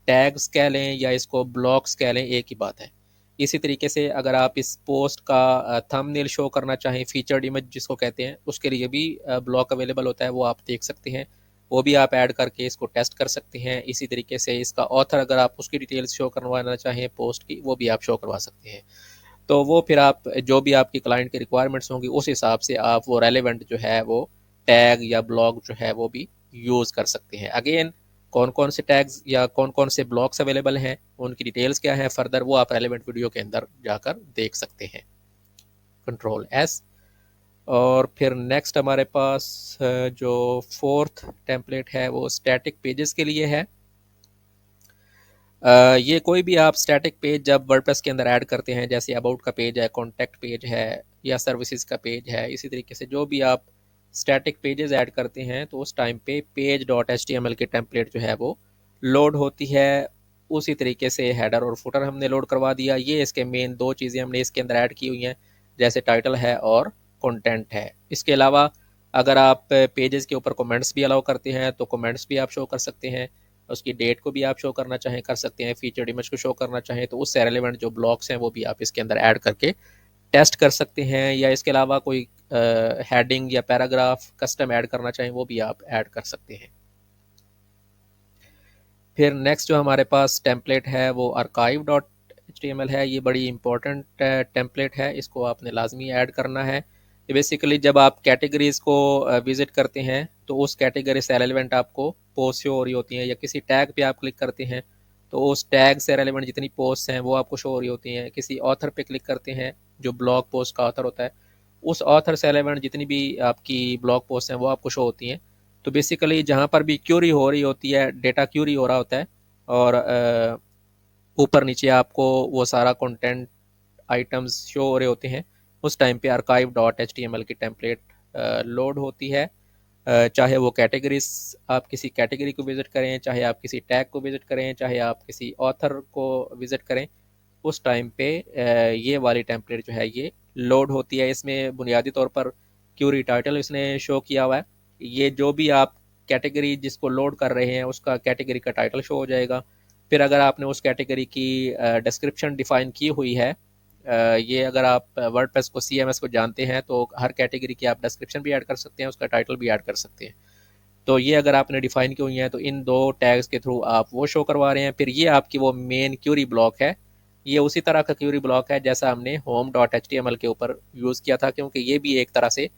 टैग्स कह लें या इसको ब्लॉक्स कह लें, एक ही बात है। इसी तरीके से अगर आप इस पोस्ट का थंबनेल शो करना चाहें, फीचर्ड इमेज जिसको कहते हैं, उसके लिए भी ब्लॉक अवेलेबल होता है, वो आप देख सकते हैं। वो भी आप ऐड करके इसको टेस्ट कर सकते हैं। इसी तरीके से इसका ऑथर अगर आप उसकी डिटेल्स शो करवाना चाहें पोस्ट की, वो भी आप शो करवा सकते हैं। तो वो फिर आप जो भी आपकी क्लाइंट की रिक्वायरमेंट्स होंगी उस हिसाब से आप वो रेलेवेंट जो है वो टैग या ब्लॉग जो है वो भी यूज़ कर सकते हैं। अगेन कौन कौन से टैग्स या कौन कौन से ब्लॉक्स अवेलेबल हैं, उनकी डिटेल्स क्या है फर्दर, वो आप रेलेवेंट वीडियो के अंदर जाकर देख सकते हैं। Control S. और फिर नेक्स्ट हमारे पास जो फोर्थ टेम्पलेट है वो स्टैटिक पेजेस के लिए है। ये कोई भी आप स्टैटिक पेज जब वर्डप्रेस के अंदर ऐड करते हैं, जैसे अबाउट का पेज है, कॉन्टैक्ट पेज है या सर्विसेज का पेज है, इसी तरीके से जो भी आप स्टैटिक पेजेस ऐड करते हैं तो उस टाइम पे page.html की टेम्पलेट जो है वो लोड होती है। उसी तरीके से हेडर और फुटर हमने लोड करवा दिया। ये इसके मेन 2 चीज़ें हमने इसके अंदर ऐड की हुई हैं, जैसे टाइटल है और कंटेंट है। इसके अलावा अगर आप पेजेस के ऊपर कमेंट्स भी अलाउ करते हैं तो कमेंट्स भी आप शो कर सकते हैं। उसकी डेट को भी आप शो करना चाहें कर सकते हैं। फीचर्ड इमेज को शो करना चाहें तो उससे रेलेवेंट जो ब्लॉक्स हैं वो भी आप इसके अंदर ऐड करके टेस्ट कर सकते हैं। या इसके अलावा कोई हेडिंग या पैराग्राफ कस्टम ऐड करना चाहें वो भी आप ऐड कर सकते हैं। फिर नेक्स्ट जो हमारे पास टेम्पलेट है वो archive.html है। ये बड़ी इंपॉर्टेंट टेम्पलेट है, इसको आपने लाजमी ऐड करना है। ये बेसिकली जब आप कैटेगरीज को विजिट करते हैं तो उस कैटेगरी से रेलेवेंट आपको पोस्ट शो हो रही होती हैं, या किसी टैग पे आप क्लिक करते हैं तो उस टैग से रेलेवेंट जितनी पोस्ट हैं वो आपको शो हो रही होती हैं। किसी ऑथर पे क्लिक करते हैं जो ब्लॉग पोस्ट का ऑथर होता है, उस ऑथर से रेलेवेंट जितनी भी आपकी ब्लॉग पोस्ट हैं वो आपको शो होती हैं। तो बेसिकली जहाँ पर भी क्यूरी हो रही होती है, डेटा क्यूरी हो रहा होता है, और ऊपर नीचे आपको वो सारा कंटेंट आइटम्स शो हो रहे होते हैं, उस टाइम पे archive.html की टेम्पलेट लोड होती है। चाहे वो कैटेगरीज, आप किसी कैटेगरी को विज़िट करें, चाहे आप किसी टैग को विज़िट करें, चाहे आप किसी ऑथर को विज़िट करें, उस टाइम पे ये वाली टेम्पलेट जो है ये लोड होती है। इसमें बुनियादी तौर पर क्यूरी टाइटल इसने शो किया हुआ है। ये जो भी आप कैटेगरी जिसको लोड कर रहे हैं उसका कैटेगरी का टाइटल शो हो जाएगा। फिर अगर आपने उस कैटेगरी की डिस्क्रिप्शन डिफाइन की हुई है, ये अगर आप वर्डप्रेस को CMS को जानते हैं तो हर कैटेगरी की आप डिस्क्रिप्शन भी ऐड कर सकते हैं, उसका टाइटल भी ऐड कर सकते हैं। तो ये अगर आपने डिफाइन की हुई है तो इन 2 टैग्स के थ्रू आप वो शो करवा रहे हैं। फिर ये आपकी वो मेन क्यूरी ब्लॉक है। ये उसी तरह का क्यूरी ब्लॉक है जैसा हमने home.html के ऊपर यूज़ किया था, क्योंकि ये भी एक तरह से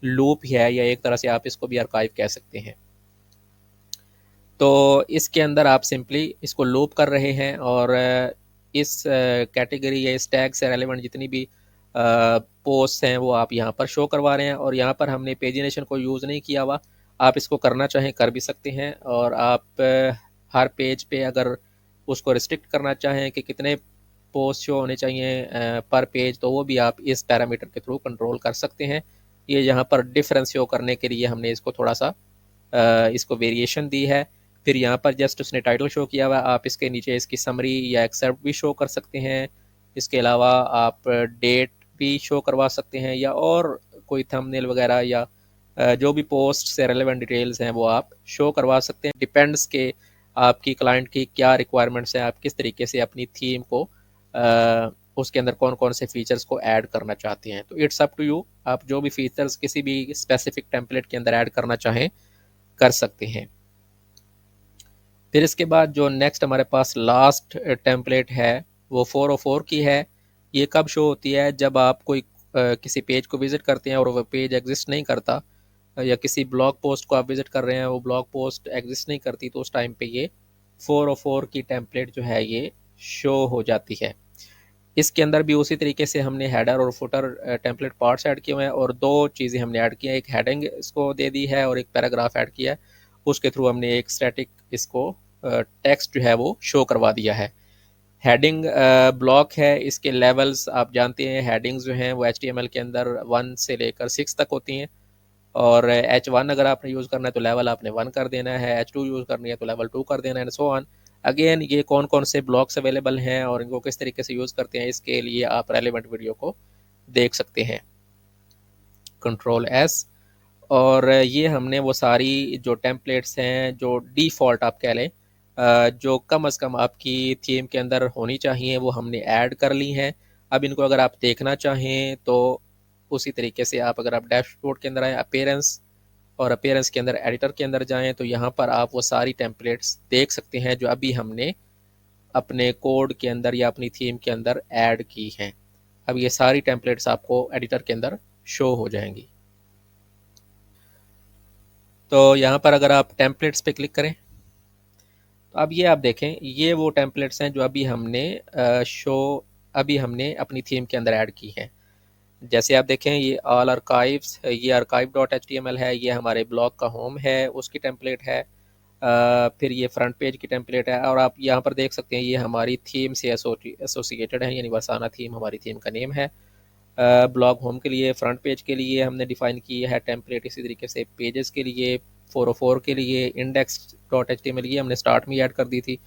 लूप है, या एक तरह से आप इसको भी आर्काइव कह सकते हैं। तो इसके अंदर आप सिंपली इसको लूप कर रहे हैं और इस कैटेगरी या इस टैग से रेलेवेंट जितनी भी पोस्ट हैं वो आप यहाँ पर शो करवा रहे हैं। और यहाँ पर हमने पेजिनेशन को यूज़ नहीं किया हुआ, आप इसको करना चाहें कर भी सकते हैं। और आप हर पेज पे अगर उसको रिस्ट्रिक्ट करना चाहें कि कितने पोस्ट शो होने चाहिए पर पेज, तो वो भी आप इस पैरामीटर के थ्रू कंट्रोल कर सकते हैं। ये यहाँ पर डिफरेंस शो करने के लिए हमने इसको थोड़ा सा इसको वेरिएशन दी है। फिर यहाँ पर जस्ट उसने टाइटल शो किया हुआ, आप इसके नीचे इसकी समरी या एक्सेप्ट भी शो कर सकते हैं। इसके अलावा आप डेट भी शो करवा सकते हैं, या और कोई थंबनेल वगैरह या जो भी पोस्ट से रेलेवेंट डिटेल्स हैं वो आप शो करवा सकते हैं। डिपेंड्स के आपकी क्लाइंट की क्या रिक्वायरमेंट्स हैं, आप किस तरीके से अपनी थीम को उसके अंदर कौन कौन से फीचर्स को ऐड करना चाहते हैं। तो इट्स अप टू यू, आप जो भी फीचर्स किसी भी स्पेसिफिक टेम्पलेट के अंदर ऐड करना चाहें कर सकते हैं। फिर इसके बाद जो नेक्स्ट हमारे पास लास्ट टेम्पलेट है वो 404 की है। ये कब शो होती है, जब आप कोई किसी पेज को विज़िट करते हैं और वो पेज एग्जिस्ट नहीं करता, या किसी ब्लॉग पोस्ट को आप विज़िट कर रहे हैं, वो ब्लॉग पोस्ट एग्जिस्ट नहीं करती, तो उस टाइम पे ये 404 की टेम्पलेट जो है ये शो हो जाती है। इसके अंदर भी उसी तरीके से हमने हेडर और फुटर टेम्पलेट पार्ट्स ऐड किए हुए हैं, और दो चीज़ें हमने ऐड की हैं, एक हेडिंग इसको दे दी है और एक पैराग्राफ ऐड किया है। उसके थ्रू हमने एक स्टैटिक इसको टेक्स्ट जो है वो शो करवा दिया है। हेडिंग ब्लॉक है, इसके लेवल्स आप जानते हैं, हेडिंग्स जो हैं वो HTML के अंदर 1 से लेकर 6 तक होती हैं, और H1 अगर आपने यूज़ करना है तो लेवल आपने 1 कर देना है, H2 यूज़ करनी है तो लेवल 2 कर देना है, एंड सो ऑन। अगेन ये कौन कौन से ब्लॉक्स अवेलेबल हैं और इनको किस तरीके से यूज़ करते हैं, इसके लिए आप रेलिवेंट वीडियो को देख सकते हैं। Ctrl+S, और ये हमने वो सारी जो टेम्पलेट्स हैं, जो डिफ़ॉल्ट आप कह लें, जो कम से कम आपकी थीम के अंदर होनी चाहिए, वो हमने ऐड कर ली हैं। अब इनको अगर आप देखना चाहें तो उसी तरीके से आप, अगर आप डैशबोर्ड के अंदर आएँ, अपीयरेंस, और अपीयरेंस के अंदर एडिटर के अंदर जाएँ, तो यहाँ पर आप वो सारी टेम्पलेट्स देख सकते हैं जो अभी हमने अपने कोड के अंदर या अपनी थीम के अंदर ऐड की हैं। अब ये सारी टेम्पलेट्स आपको एडिटर के अंदर शो हो जाएंगी। तो यहाँ पर अगर आप टेम्पलेट्स पे क्लिक करें, तो अब ये आप देखें, ये वो टेम्पलेट्स हैं जो अभी हमने अपनी थीम के अंदर ऐड की हैं। जैसे आप देखें, ये ऑल आर्काइव्स, ये archive.html है, ये हमारे ब्लॉग का होम है उसकी टेम्पलेट है। फिर ये फ्रंट पेज की टेम्पलेट है, और आप यहाँ पर देख सकते हैं ये हमारी थीम से एसोसिएटेड है, यानी वरसाना थीम हमारी थीम का नेम है। ब्लॉग होम के लिए, फ्रंट पेज के लिए हमने डिफ़ाइन की है टेम्पलेट। इसी तरीके से पेजेस के लिए, 404 के लिए index.html ये हमने स्टार्ट में ऐड कर दी थी,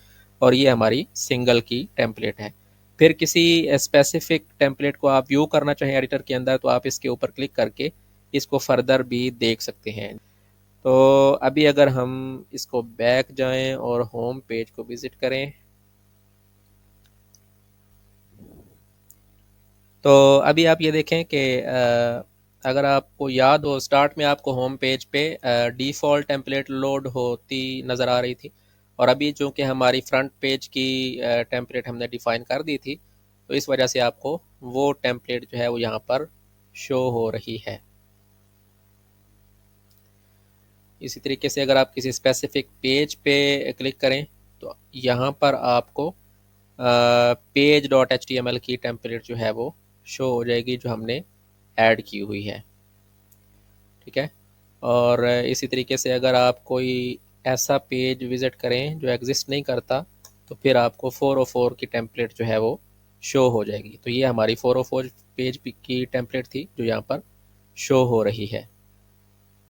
और ये हमारी सिंगल की टेम्पलेट है। फिर किसी स्पेसिफिक टेम्पलेट को आप व्यू करना चाहें एडिटर के अंदर, तो आप इसके ऊपर क्लिक करके इसको फर्दर भी देख सकते हैं। तो अभी अगर हम इसको बैक जाएं और होम पेज को विज़िट करें, तो अभी आप ये देखें कि अगर आपको याद हो, स्टार्ट में आपको होम पेज पे डिफ़ॉल्ट टेम्पलेट लोड होती नज़र आ रही थी, और अभी चूँकि हमारी फ्रंट पेज की टेम्पलेट हमने डिफ़ाइन कर दी थी, तो इस वजह से आपको वो टेम्पलेट जो है वो यहाँ पर शो हो रही है। इसी तरीके से अगर आप किसी स्पेसिफिक पेज पे क्लिक करें, तो यहाँ पर आपको पेज डॉट HTML की टेम्पलेट जो है वो शो हो जाएगी, जो हमने ऐड की हुई है। ठीक है, और इसी तरीके से अगर आप कोई ऐसा पेज विज़िट करें जो एग्जिस्ट नहीं करता, तो फिर आपको 404 की टेम्पलेट जो है वो शो हो जाएगी। तो ये हमारी 404 पेज की टेम्पलेट थी जो यहाँ पर शो हो रही है।